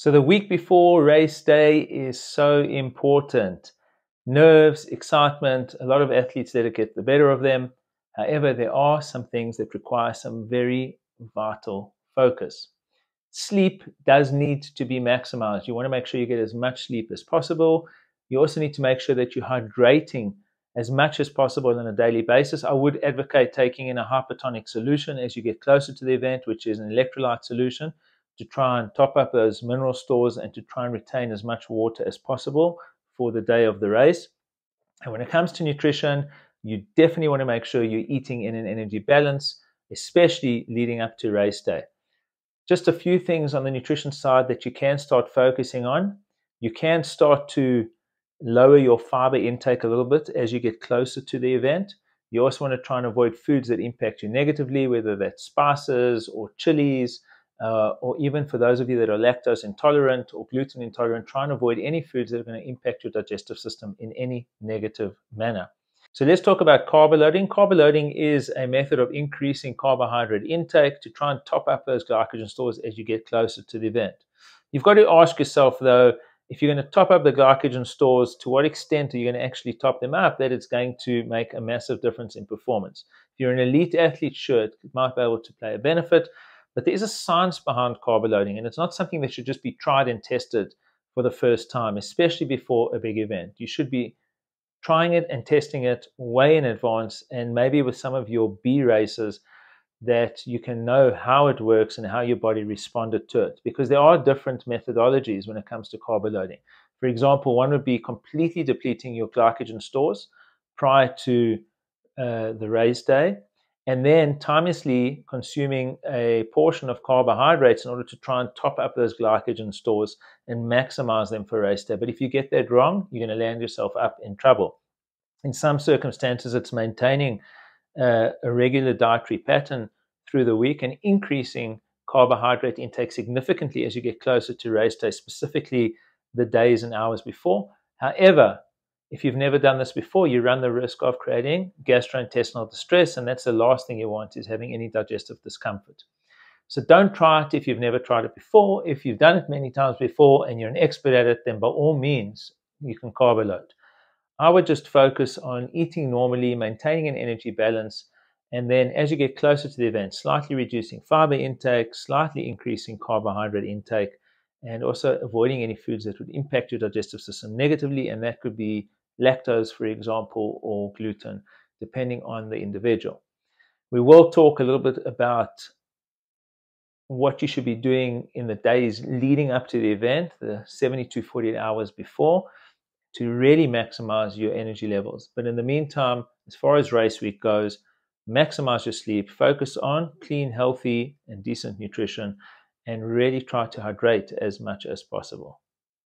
So the week before race day is so important. Nerves, excitement, a lot of athletes let it get the better of them. However, there are some things that require some very vital focus. Sleep does need to be maximized. You want to make sure you get as much sleep as possible. You also need to make sure that you're hydrating as much as possible on a daily basis. I would advocate taking in a hypertonic solution as you get closer to the event, which is an electrolyte solution, to try and top up those mineral stores and to try and retain as much water as possible for the day of the race. And when it comes to nutrition, you definitely want to make sure you're eating in an energy balance, especially leading up to race day. Just a few things on the nutrition side that you can start focusing on. You can start to lower your fiber intake a little bit as you get closer to the event. You also want to try and avoid foods that impact you negatively, whether that's spices or chilies, or even for those of you that are lactose intolerant or gluten intolerant, try and avoid any foods that are going to impact your digestive system in any negative manner. So let's talk about carb loading. Carb loading is a method of increasing carbohydrate intake to try and top up those glycogen stores as you get closer to the event. You've got to ask yourself, though, if you're going to top up the glycogen stores, to what extent are you going to actually top them up that it's going to make a massive difference in performance? If you're an elite athlete, sure, it might be able to play a benefit, but there is a science behind carb loading, and it's not something that should just be tried and tested for the first time, especially before a big event. You should be trying it and testing it way in advance, and maybe with some of your B races that you can know how it works and how your body responded to it, because there are different methodologies when it comes to carb loading. For example, one would be completely depleting your glycogen stores prior to the race day, and then timelessly consuming a portion of carbohydrates in order to try and top up those glycogen stores and maximize them for race day. But if you get that wrong, you're going to land yourself up in trouble. In some circumstances, it's maintaining a regular dietary pattern through the week and increasing carbohydrate intake significantly as you get closer to race day, specifically the days and hours before. However, if you've never done this before, you run the risk of creating gastrointestinal distress, and that's the last thing you want, is having any digestive discomfort. So don't try it if you've never tried it before. If you've done it many times before and you're an expert at it, then by all means, you can carb load. I would just focus on eating normally, maintaining an energy balance, and then as you get closer to the event, slightly reducing fiber intake, slightly increasing carbohydrate intake, and also avoiding any foods that would impact your digestive system negatively, and that could be lactose, for example, or gluten, depending on the individual. We will talk a little bit about what you should be doing in the days leading up to the event, the 72 to 48 hours before, to really maximize your energy levels. But in the meantime, as far as race week goes, maximize your sleep, focus on clean, healthy, and decent nutrition, and really try to hydrate as much as possible.